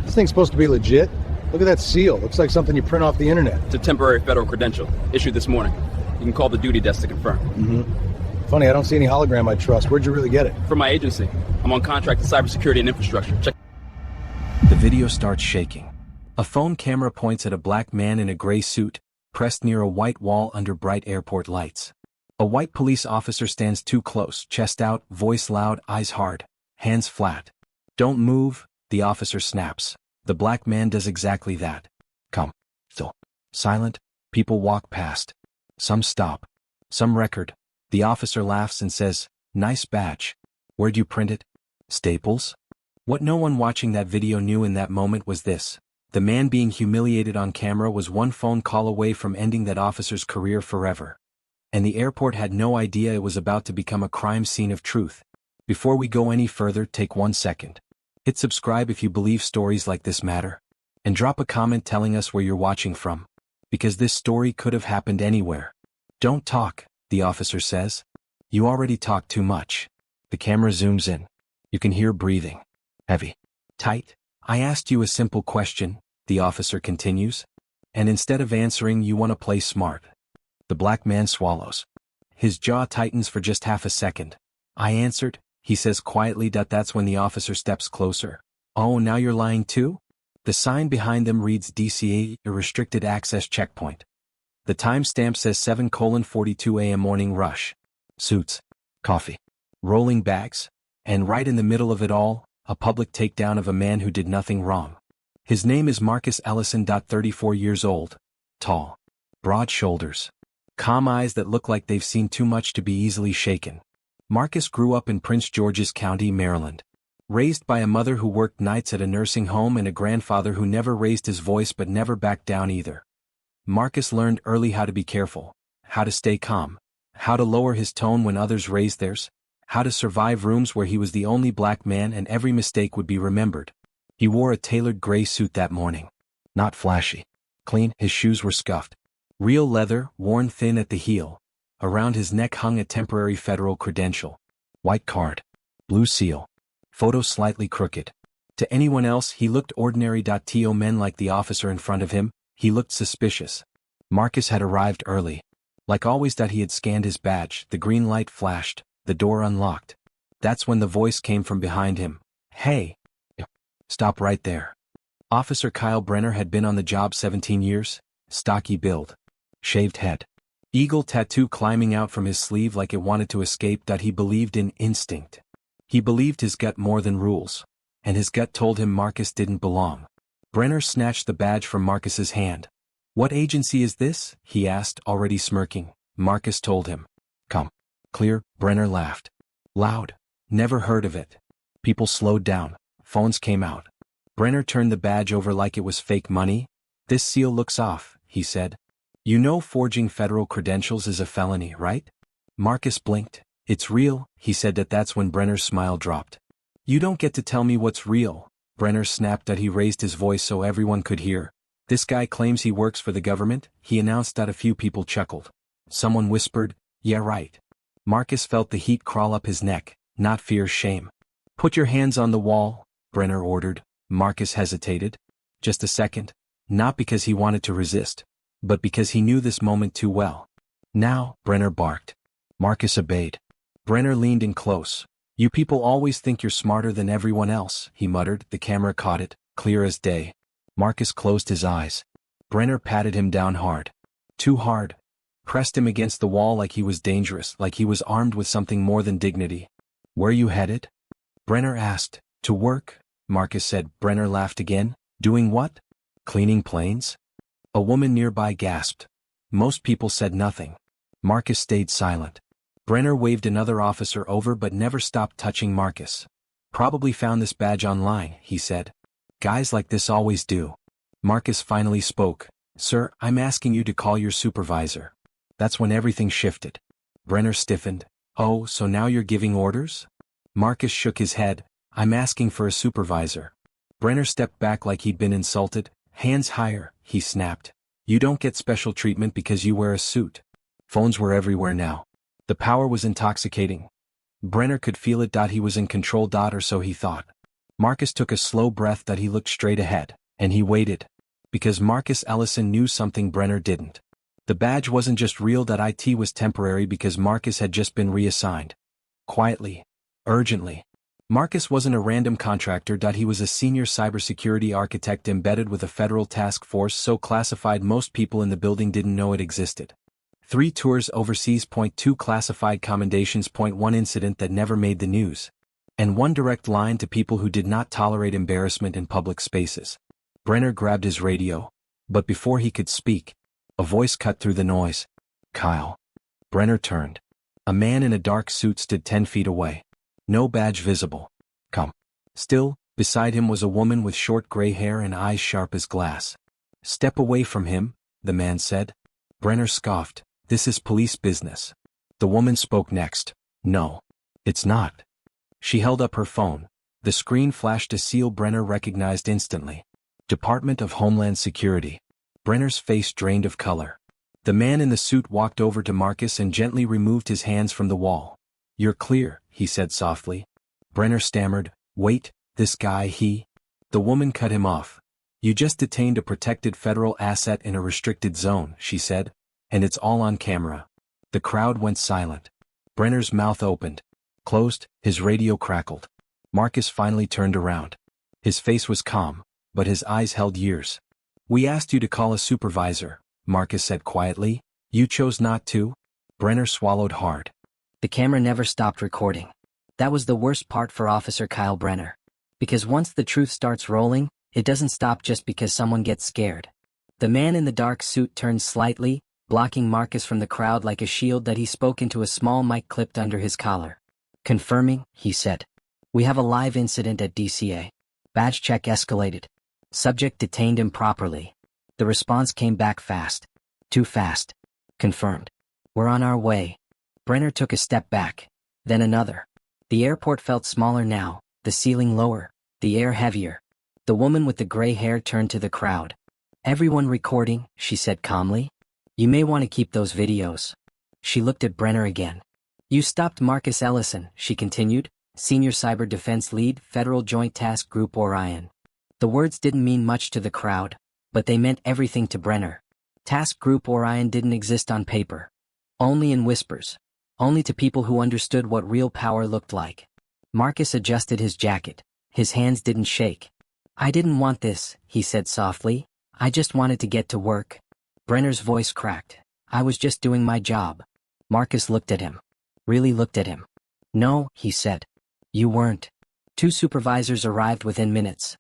This thing's supposed to be legit. Look at that seal. Looks like something you print off the internet. It's a temporary federal credential, issued this morning. You can call the duty desk to confirm. Funny, I don't see any hologram I trust. Where'd you really get it? From my agency. I'm on contract to cybersecurity and infrastructure. Check. The video starts shaking. A phone camera points at a black man in a gray suit, pressed near a white wall under bright airport lights. A white police officer stands too close, chest out, voice loud, eyes hard, hands flat. "Don't move," the officer snaps. The black man does exactly that. "Come." Still silent, people walk past. Some stop. Some record. The officer laughs and says, "Nice badge. Where'd you print it?" "Staples?" What no one watching that video knew in that moment was this. The man being humiliated on camera was one phone call away from ending that officer's career forever. And the airport had no idea it was about to become a crime scene of truth. Before we go any further, take 1 second. Hit subscribe if you believe stories like this matter. And drop a comment telling us where you're watching from. Because this story could have happened anywhere. "Don't talk," the officer says. "You already talked too much." The camera zooms in. You can hear breathing. Heavy. Tight. "I asked you a simple question," the officer continues. "And instead of answering, you want to play smart." The black man swallows. His jaw tightens for just half a second. "I answered," he says quietly. That's when the officer steps closer. "Oh, now you're lying too?" The sign behind them reads DCA, a restricted access checkpoint. The timestamp says 7:42 a.m. morning rush. Suits. Coffee. Rolling bags. And right in the middle of it all, a public takedown of a man who did nothing wrong. His name is Marcus Ellison. 34 years old. Tall. Broad shoulders. Calm eyes that look like they've seen too much to be easily shaken. Marcus grew up in Prince George's County, Maryland. Raised by a mother who worked nights at a nursing home and a grandfather who never raised his voice but never backed down either. Marcus learned early how to be careful, how to stay calm, how to lower his tone when others raised theirs, how to survive rooms where he was the only black man and every mistake would be remembered. He wore a tailored gray suit that morning. Not flashy. Clean. His shoes were scuffed. Real leather, worn thin at the heel. Around his neck hung a temporary federal credential. White card. Blue seal. Photo slightly crooked. To anyone else, he looked ordinary. To men like the officer in front of him, he looked suspicious. Marcus had arrived early. Like always. He had scanned his badge. The green light flashed. The door unlocked. That's when the voice came from behind him. "Hey. Stop right there." Officer Kyle Brenner had been on the job 17 years. Stocky build. Shaved head. Eagle tattoo climbing out from his sleeve like it wanted to escape. He believed in instinct. He believed his gut more than rules. And his gut told him Marcus didn't belong. Brenner snatched the badge from Marcus's hand. "What agency is this?" he asked, already smirking. Marcus told him. "Come. Clear." Brenner laughed. Loud. "Never heard of it." People slowed down. Phones came out. Brenner turned the badge over like it was fake money. "This seal looks off," he said. "You know forging federal credentials is a felony, right?" Marcus blinked. "It's real," he said. That's when Brenner's smile dropped. "You don't get to tell me what's real," Brenner snapped. He raised his voice so everyone could hear. "This guy claims he works for the government," he announced. A few people chuckled. Someone whispered, "Yeah, right." Marcus felt the heat crawl up his neck, not fear, shame. "Put your hands on the wall," Brenner ordered. Marcus hesitated. Just a second. Not because he wanted to resist, but because he knew this moment too well. "Now," Brenner barked. Marcus obeyed. Brenner leaned in close. "You people always think you're smarter than everyone else," he muttered. The camera caught it, clear as day. Marcus closed his eyes. Brenner patted him down hard. Too hard. Pressed him against the wall like he was dangerous, like he was armed with something more than dignity. "Where you headed?" Brenner asked. "To work," Marcus said. Brenner laughed again. "Doing what?" "Cleaning planes?" A woman nearby gasped. Most people said nothing. Marcus stayed silent. Brenner waved another officer over but never stopped touching Marcus. "Probably found this badge online," he said. "Guys like this always do." Marcus finally spoke. "Sir, I'm asking you to call your supervisor." That's when everything shifted. Brenner stiffened. "Oh, so now you're giving orders?" Marcus shook his head. "I'm asking for a supervisor." Brenner stepped back like he'd been insulted. "Hands higher," he snapped. "You don't get special treatment because you wear a suit." Phones were everywhere now. The power was intoxicating. Brenner could feel it. He was in control. Or so he thought. Marcus took a slow breath that he looked straight ahead, and he waited. Because Marcus Ellison knew something Brenner didn't. The badge wasn't just real, that it was temporary because Marcus had just been reassigned. Quietly. Urgently. Marcus wasn't a random contractor. He was a senior cybersecurity architect embedded with a federal task force so classified most people in the building didn't know it existed. 3 tours overseas. 2 classified commendations. 1 incident that never made the news. And 1 direct line to people who did not tolerate embarrassment in public spaces. Brenner grabbed his radio, but before he could speak, a voice cut through the noise. Kyle. Brenner turned. A man in a dark suit stood 10 feet away. No badge visible. Come. Still, beside him was a woman with short gray hair and eyes sharp as glass. Step away from him, the man said. Brenner scoffed. This is police business. The woman spoke next. No. It's not. She held up her phone. The screen flashed a seal Brenner recognized instantly. Department of Homeland Security. Brenner's face drained of color. The man in the suit walked over to Marcus and gently removed his hands from the wall. You're clear, he said softly. Brenner stammered, wait, this guy he... The woman cut him off. You just detained a protected federal asset in a restricted zone, she said. And it's all on camera. The crowd went silent. Brenner's mouth opened. Closed, his radio crackled. Marcus finally turned around. His face was calm, but his eyes held years. We asked you to call a supervisor, Marcus said quietly. You chose not to? Brenner swallowed hard. The camera never stopped recording. That was the worst part for Officer Kyle Brenner. Because once the truth starts rolling, it doesn't stop just because someone gets scared. The man in the dark suit turned slightly, blocking Marcus from the crowd like a shield that he spoke into a small mic clipped under his collar. Confirming, he said. We have a live incident at DCA. Badge check escalated. Subject detained improperly. The response came back fast. Too fast. Confirmed. We're on our way. Brenner took a step back. Then another. The airport felt smaller now, the ceiling lower, the air heavier. The woman with the gray hair turned to the crowd. Everyone recording, she said calmly. You may want to keep those videos. She looked at Brenner again. You stopped Marcus Ellison, she continued, Senior Cyber Defense Lead, Federal Joint Task Group Orion. The words didn't mean much to the crowd, but they meant everything to Brenner. Task Group Orion didn't exist on paper. Only in whispers. Only to people who understood what real power looked like. Marcus adjusted his jacket. His hands didn't shake. I didn't want this, he said softly. I just wanted to get to work. Brenner's voice cracked. I was just doing my job. Marcus looked at him. Really looked at him. No, he said. You weren't. 2 supervisors arrived within minutes.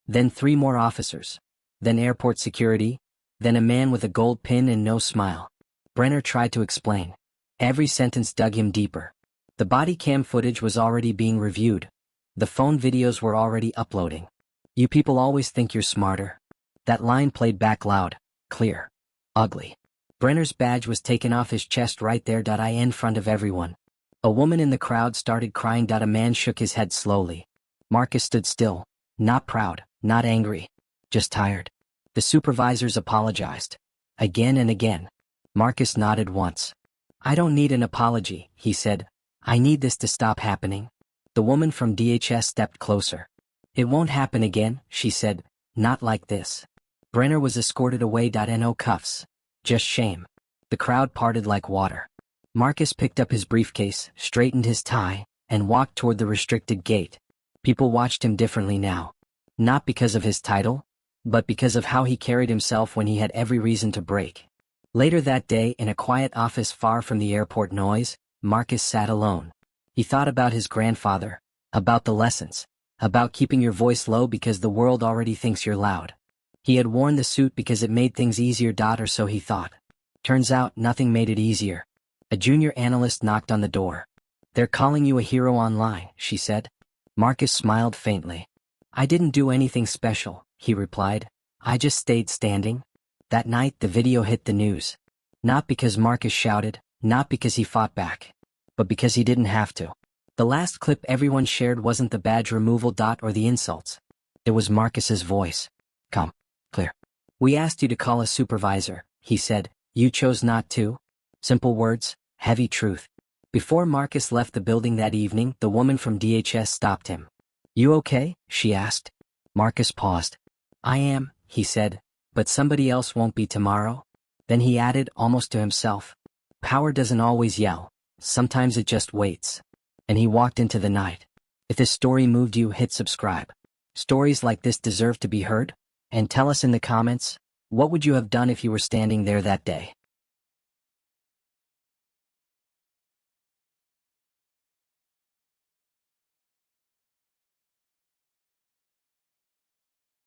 Then 3 more officers. Then airport security. Then a man with a gold pin and no smile. Brenner tried to explain. Every sentence dug him deeper. The body cam footage was already being reviewed. The phone videos were already uploading. You people always think you're smarter. That line played back loud, clear, ugly. Brenner's badge was taken off his chest right there. In front of everyone. A woman in the crowd started crying. A man shook his head slowly. Marcus stood still, not proud, not angry, just tired. The supervisors apologized. Again and again. Marcus nodded once. I don't need an apology, he said. I need this to stop happening. The woman from DHS stepped closer. It won't happen again, she said. Not like this. Brenner was escorted away. No cuffs. Just shame. The crowd parted like water. Marcus picked up his briefcase, straightened his tie, and walked toward the restricted gate. People watched him differently now. Not because of his title, but because of how he carried himself when he had every reason to break. Later that day, in a quiet office far from the airport noise, Marcus sat alone. He thought about his grandfather, about the lessons, about keeping your voice low because the world already thinks you're loud. He had worn the suit because it made things easier. Or so he thought. Turns out nothing made it easier. A junior analyst knocked on the door. They're calling you a hero online, she said. Marcus smiled faintly. I didn't do anything special, he replied. I just stayed standing. That night the video hit the news. Not because Marcus shouted, not because he fought back, but because he didn't have to. The last clip everyone shared wasn't the badge removal. Or the insults. It was Marcus's voice. Come. Clear. We asked you to call a supervisor, he said. You chose not to. Simple words, heavy truth. Before Marcus left the building that evening, the woman from DHS stopped him. You okay? She asked. Marcus paused. I am, he said, but somebody else won't be tomorrow. Then he added, almost to himself, power doesn't always yell, sometimes it just waits. And he walked into the night. If this story moved you, hit subscribe. Stories like this deserve to be heard. And tell us in the comments, what would you have done if you were standing there that day?